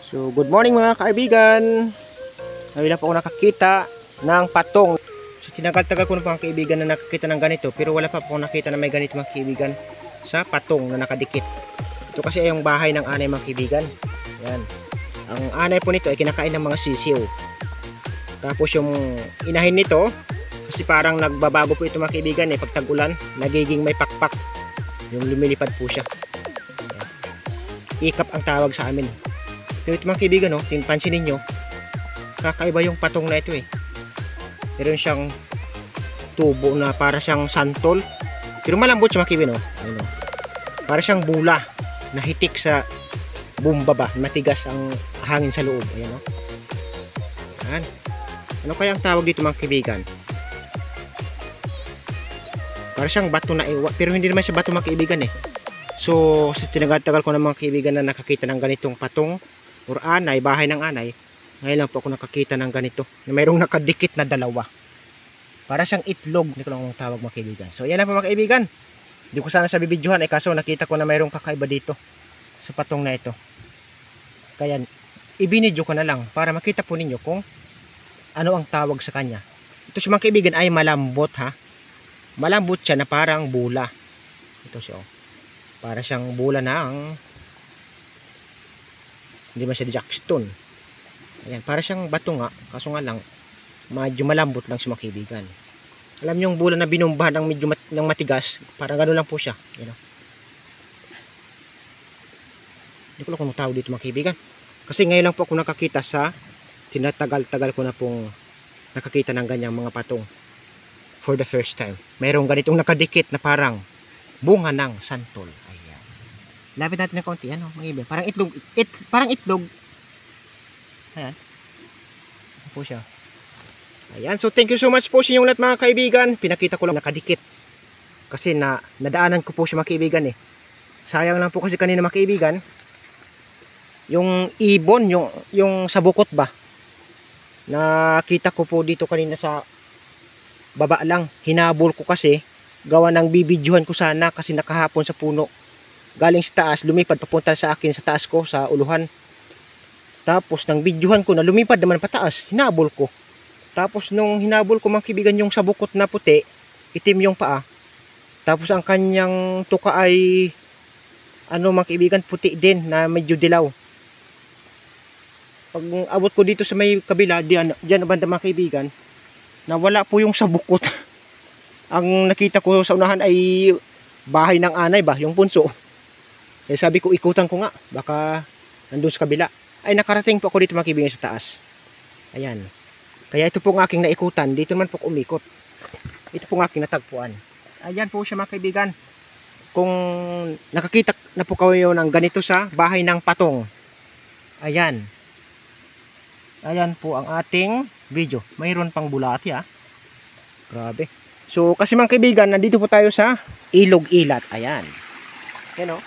So, good morning mga kaibigan. Ngayon na po ako nakakita ng patong. So, tinagal-tagal ko na po mga kaibigan na nakakita ng ganito. Pero wala pa po ako nakita na may ganito mga kaibigan sa patong na nakadikit. Ito kasi ay yung bahay ng anay mga kaibigan. Yan. Ang anay po nito ay kinakain ng mga sisiw. Tapos yung inahin nito, kasi parang nagbabago po ito mga kaibigan pag tag-ulan, nagiging may pakpak. Yung lumilipad po siya. Yan. Ikap ang tawag sa amin. So ito mga kaibigan, pansin ninyo, kakaiba yung patong na ito Meron siyang tubo na para siyang santol. Pero malambot siya mga kaibigan, Ayun, para siyang bula na hitik sa bomba ba. Matigas ang hangin sa loob. Ayan, Ayan. Ano kaya ang tawag dito mga kaibigan? Para siyang bato na pero hindi naman siya bato mga kaibigan So sa tinagal-tagal ko ng mga kaibigan na nakakita ng ganitong patong or anay, bahay ng anay, ngayon lang po ako nakakita ng ganito na mayroong nakadikit na dalawa. Para siyang itlog, hindi ko lang ang tawag mga kaibigan. So yan lang po mga kaibigan. Hindi ko sana sa bibidyohan kaso nakita ko na mayroong kakaiba dito sa patong na ito. Kaya ibinidyo ko na lang para makita po ninyo kung ano ang tawag sa kanya. Ito si mga kaibigan ay malambot Malambot siya na parang bula. Ito siya Para siyang bula ng hindi man siya jackstone. Ayan, para siyang bato nga, kaso nga lang medyo malambot lang siya mga kaibigan. Alam niyo yung bula na binumbahan ng medyo ng matigas, parang gano'n lang po siya, Hindi ko lang kung tawag dito mga kaibigan. Kasi ngayon lang po ako nakakita sa tinatagal-tagal ko na pong nakakita ng ganyang mga patong for the first time. Mayroong ganitong nakadikit na parang bunga ng santol. Lapit natin ng konti, mga kaibigan. Parang itlog, parang itlog. Ayan. Ito po siya. Ayan, so thank you so much po sa inyong lahat mga kaibigan. Pinakita ko lang nakadikit. Kasi nadaanan ko po siya mga kaibigan Sayang lang po kasi kanina mga kaibigan. Yung ibon, yung sa bukot ba. Nakita ko po dito kanina sa baba lang. Hinabol ko kasi. Gawa ng bibidyohan ko sana kasi nakahapon sa puno. Galing sa taas, lumipad papunta sa akin sa taas ko, sa uluhan. Tapos nang bidyuhan ko na lumipad naman pataas, hinabol ko. Tapos nung hinabol ko mga kaibigan yung sa bukot na puti, itim yung paa. Tapos ang kanyang tuka ay mga kaibigan, puti din na medyo dilaw. Pag abot ko dito sa may kabila, diyan banda mga kaibigan, nawala po yung sa bukot. Ang nakita ko sa unahan ay bahay ng anay ba, yung punso. Eh sabi ko ikutan ko nga, baka nandun sa kabila. Ay nakarating po ako dito mga kaibigan sa taas. Ayan. Kaya ito po ang aking naikutan. Dito naman po umikot. Ito po ang aking natagpuan. Ayan po siya mga kaibigan. Kung nakakita na po kayo ng ganito sa bahay ng patong. Ayan. Ayan po ang ating video. Mayroon pang bulati Grabe. So kasi mga kaibigan, nandito po tayo sa Ilog Ilat. Ayan. Yan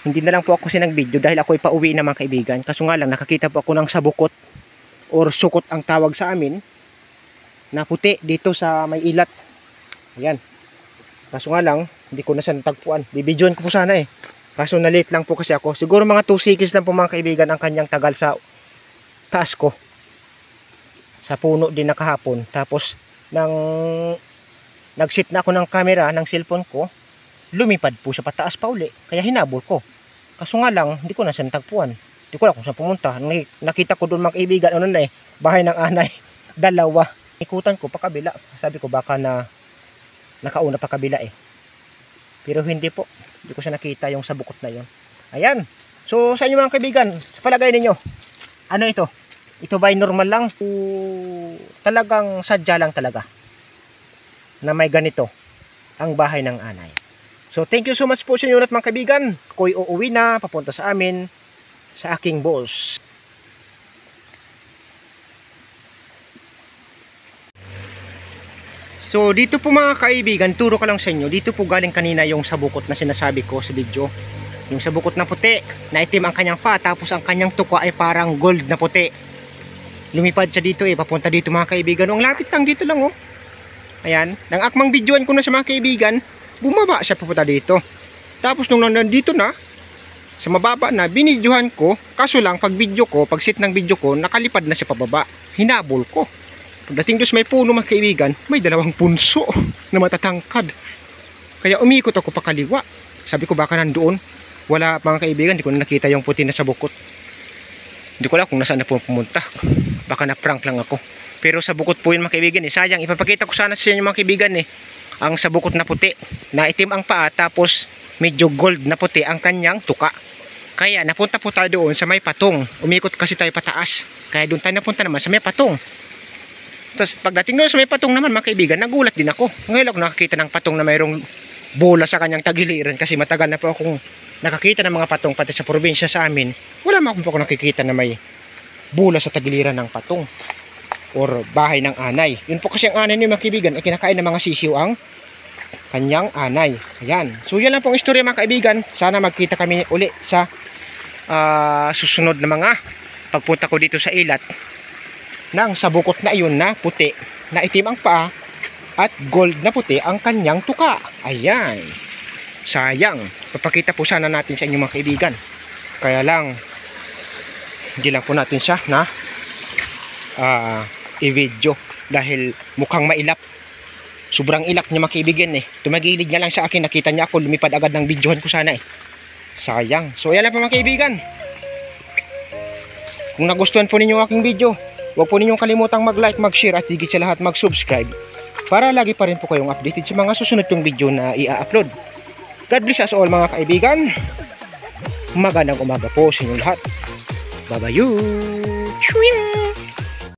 Hindi na lang po ako nag-video dahil ako ay pauwi na mga kaibigan. Kaso nga lang nakakita po ako ng sabukot or sukot ang tawag sa amin na puti dito sa may ilat. Ayan. Kaso nga lang hindi ko na siya natagpuan. Bibidyoan ko po sana Kaso na-late lang po kasi ako. Siguro mga 2 seconds lang po mga kaibigan ang kanyang tagal sa taas ko. Sa puno din nakahapon. Tapos nag-sit na ako ng camera ng cellphone ko, lumipad po siya pataas pa uli. Kaya hinabol ko. Kaso nga lang, hindi ko na siya natagpuan. Hindi ko alam kung saan pumunta. Nakita ko doon mga kaibigan, bahay ng anay. Dalawa. Ikutan ko pa kabila. Sabi ko baka nakauna pa kabila Pero hindi po. Hindi ko siya nakita yung sa bukot na yon. Ayan. So sa inyo mga kaibigan, sa palagay ninyo, ano ito? Ito ba ay normal lang? O talagang sadya lang talaga na may ganito ang bahay ng anay? So thank you so much po sa inyo lahat mga kaibigan. Ako'y uuwi na papunta sa amin sa aking boss. So dito po mga kaibigan, turo ka lang sa inyo. Dito po galing kanina yung sabukot na sinasabi ko sa video. Yung sabukot na puti, na itim ang kanyang pa, tapos ang kanyang tuka ay parang gold na puti. Lumipad siya dito papunta dito mga kaibigan. Ang lapit lang dito lang Ayan, nang akmang videoan ko na sa mga kaibigan, bumaba siya papunta dito. Tapos nung nandito na, Sa mababa na, binidyohan ko. Kaso lang, pag video ko, pag sit ng video ko, nakalipad na siya pababa. Hinabol ko. Pagdating doon sa may puno mga kaibigan, may dalawang punso na matatangkad. Kaya umikot ako pakaliwa. Sabi ko baka nandoon. Wala mga kaibigan, hindi ko na nakita yung puti na sa bukot. Hindi ko alam kung nasaan na po pumunta. Baka na-prank lang ako. Pero sa bukot po yun mga kaibigan eh. Sayang, ipapakita ko sana sa inyo mga kaibigan eh. Ang sa bukot na puti. Na itim ang paa, tapos medyo gold na puti ang kanyang tuka. Kaya napunta po tayo doon sa may patong. Umikot kasi tayo pataas. Kaya doon tayo napunta naman sa may patong. Tapos pagdating doon sa may patong naman mga kaibigan, nagulat din ako. Ngayon ako nakakita ng patong na mayroong bola sa kanyang tagiliran kasi matagal na po akong nakakita ng mga patong pati sa probinsya sa amin. Wala man po ako nakikita na may bola sa tagiliran ng patong or bahay ng anay. Yun po kasi ang anay niyo mga kaibigan ay kinakain ng mga sisiw ang kanyang anay. Ayan. So yan lang pong istorya mga kaibigan. Sana magkita kami uli sa susunod na mga pagpunta ko dito sa ilat nang sa bukot na iyon na puti na itim ang paa at gold na puti ang kanyang tuka. Ayan. Sayang. Papakita po sana natin sa inyo mga kaibigan. Kaya lang hindi lang po natin siya na i-video dahil mukhang mailap. Sobrang ilap niya mga kaibigan eh. Tumagilid niya lang sa akin. Nakita niya ako. Lumipad agad ng videohan ko sana eh. Sayang. So yan lang po mga kaibigan. Kung nagustuhan po ninyo aking video, huwag po ninyong kalimutang mag-like, mag-share at higit sa lahat mag-subscribe para lagi pa rin po kayong updated sa mga susunod yung video na i-upload. God bless us all mga kaibigan. Magandang umaga po sa inyong lahat. Bye-bye.